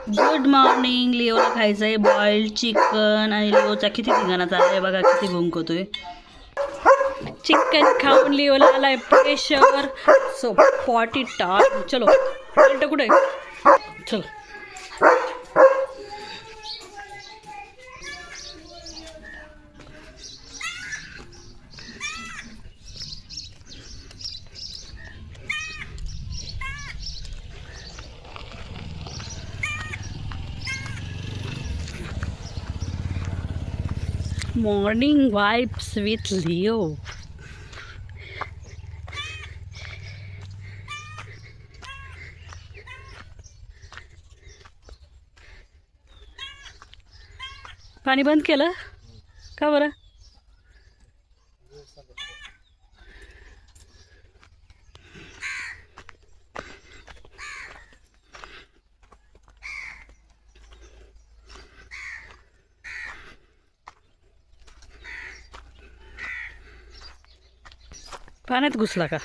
Good morning. लिओला खायचं आहे boiled chicken आणि लिओचा किती धिंगाणा चालला आहे बघा, किती भुंकतोय. चिकन खाऊन लिओला आलाय प्रेशर. सो पॉटी टाक. चलो पलट कुठे चलो. Morning vibes with Leo. पाणी बंद केलं का बरं? पाण्यात घुसला का?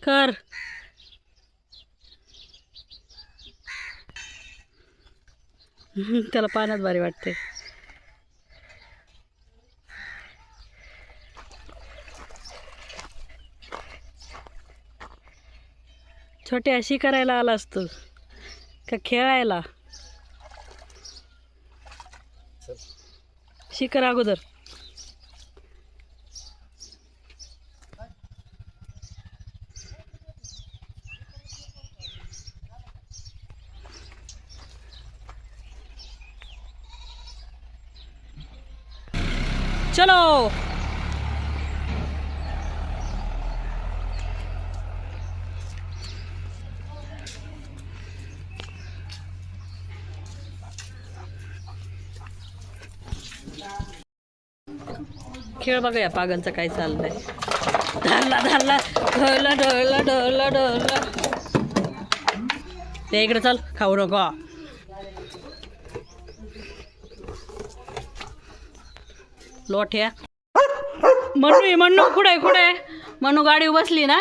कर. त्याला पाण्यात भारी वाटते. छोटे अशी करायला आला असतो का खेळायला? शिकर अगोदर. चलो. खेळ बघा या पागलचं काय चाललंय. धरला धरला ढळला ढळला ढळला ढळला. ते इकडे चल, खाऊ नको. लोट्या. म्हणू म्हणू कुठे कुठे म्हणू गाडी बसली ना.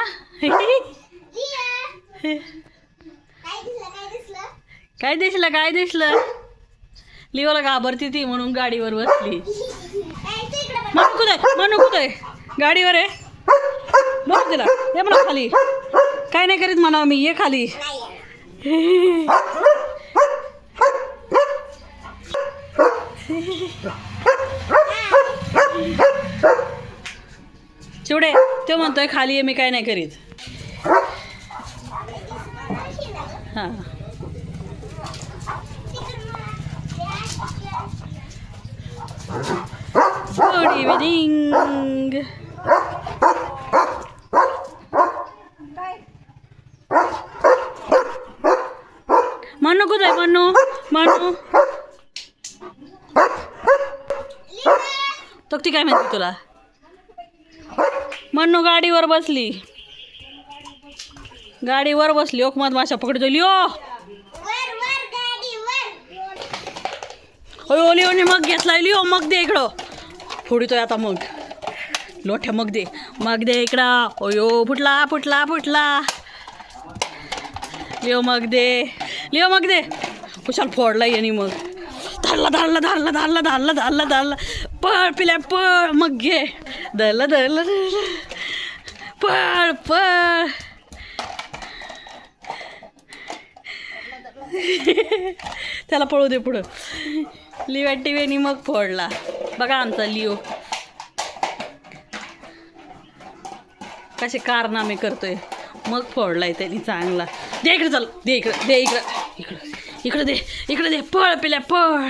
काय दिसलं काय दिसलं? लिओला घाबरती ती म्हणून गाडीवर बसली. म्हणू कुठे गाडीवर आहे. बघ तिला ये म्हणा खाली. काय नाही करीत म्हणा मी. ये खाली. चिवडे तो म्हणतोय खाली आहे, मी काय नाही करीत. हां गुड इव्हिनिंग. म्हणू कुठे म्हणू म्हणू तो ती काय म्हणते तुला? म्हणू गाडीवर बसली. गाडीवर बसली. ओक मधमाशा पकडतो लिओ. हो लिओने मग घेतलाय. लिओ मग दे इकडं. फोडतोय आता मग. लोठ्या मग दे. मग दे इकडं. ओयो फुटला फुटला फुटला. लिओ मग दे. लिओ मग दे. कुशाल फोडला यांनी मग. धरला धरला धरला धरला धरला धरला धरला. पळ पिल्या पळ. मग घे. धरला धरला धरला. पळ पळ. त्याला पळू दे पुढं. लिओ टीव्हीनी मग फोडला. बघा आमचा लिओ कसे कारनामे करतोय. मग फोडलाय त्यांनी चांगला. दे इकडे चल. दे इकडं दे इकडं इकडं इकडं दे इकडं दे. पळ पिल्या पळ.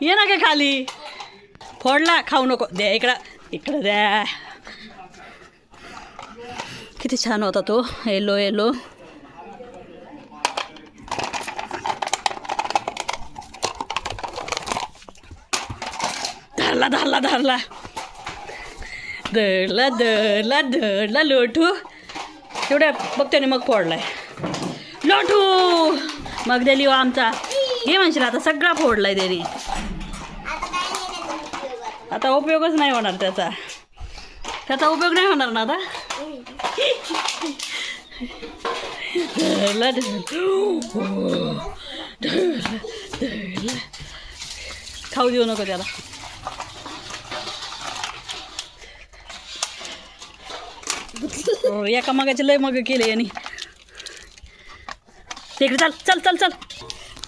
ये ना काय खाली. फोडला. खाऊ नको. दे इकडं इकडं द्या. किती छान होता तो. Yellow yellow. धरला धरला धरला. धरला धरला धरला लोटू. तेवढ्या बघते मग फोडलाय लोटू. मग दे लिओ आमचा हे म्हणशील आता सगळा फोडलाय त्याने. आता उपयोगच नाही होणार त्याचा उपयोग नाही होणार ना आता. खाऊ देऊ नको त्याला. एका मागाचे लय मग केले यांनी. तिकडे चल चल चल चल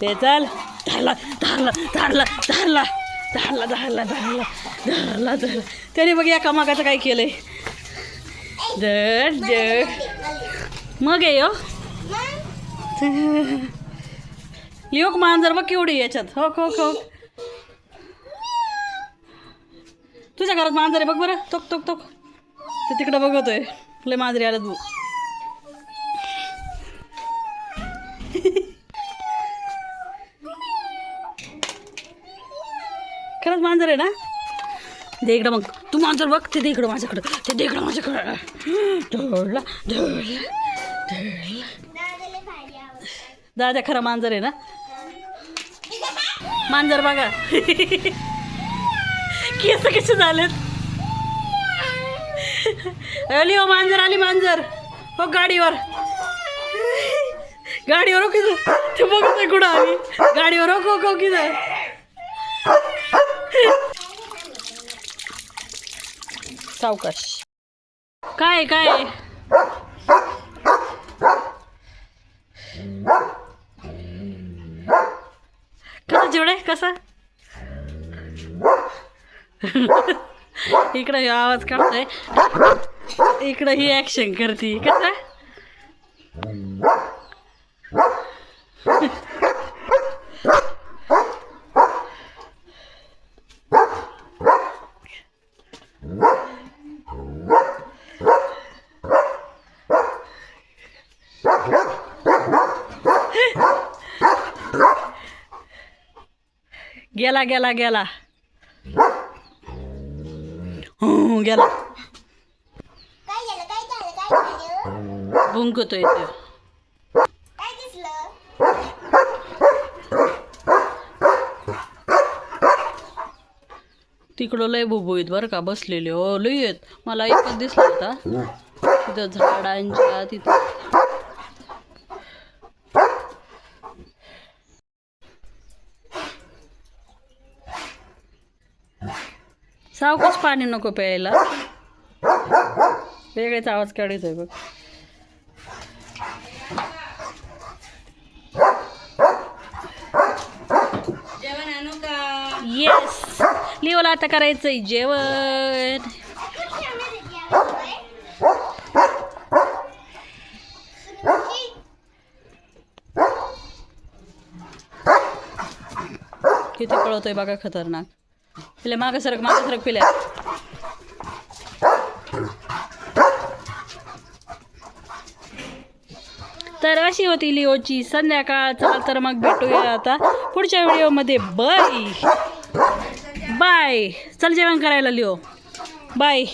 ते चल. धरला धरला धरला धरला धरला धरला धरला धरला धरला त्याने बघ एका मागाचं काय केलंय. धर धर मग आहे हो लिओक मांजर बघ केवढी याच्यात. हो हो हो तुझ्या घरात मांजर आहे बघ बरं. तोक तोक तोक ते तिकडं बघतोय. लय मांजरी आल्यात तू. खरंच मांजर आहे ना. दे इकडं मग तू मांजर बघ. ते दे इकडं माझ्याकडं. ते दे इकडं माझ्याकडं. धरला धरला धरला. दादा खरं मांजर आहे ना. मांजर बघा केस कसे झालेत. अली हो मांजर आली मांजर. हो गाडीवर गाडीवर हो किती ते बघतोय कुठं आली. गाडीवर हो हो किती सावकाश. काय काय कसं जेवढे कसं इकडं हे आवाज काढतोय इकडं ही ॲक्शन करते कसं. गेला गेला गेला गेला. भुंकतोय ते. तिकडं लय बुबुईत बरं का बसलेले. हो लय आहेत. मला एकच दिसला होता तिथं झाडांच्या तिथं. सावकाश पाणी नको प्यायला. वेगळेच आवाज काढतोय बघ. जेवण आणू का. येस लिओला आता करायचंय जेवण. किती पळवतोय बघा खतरनाक. पिल्या मागं सरक पिल्या. तर अशी होती लिओची संध्याकाळ. चला तर मग भेटूया आता पुढच्या व्हिडिओमध्ये. Bye bye. चल जेवण करायला लिओ. बाय.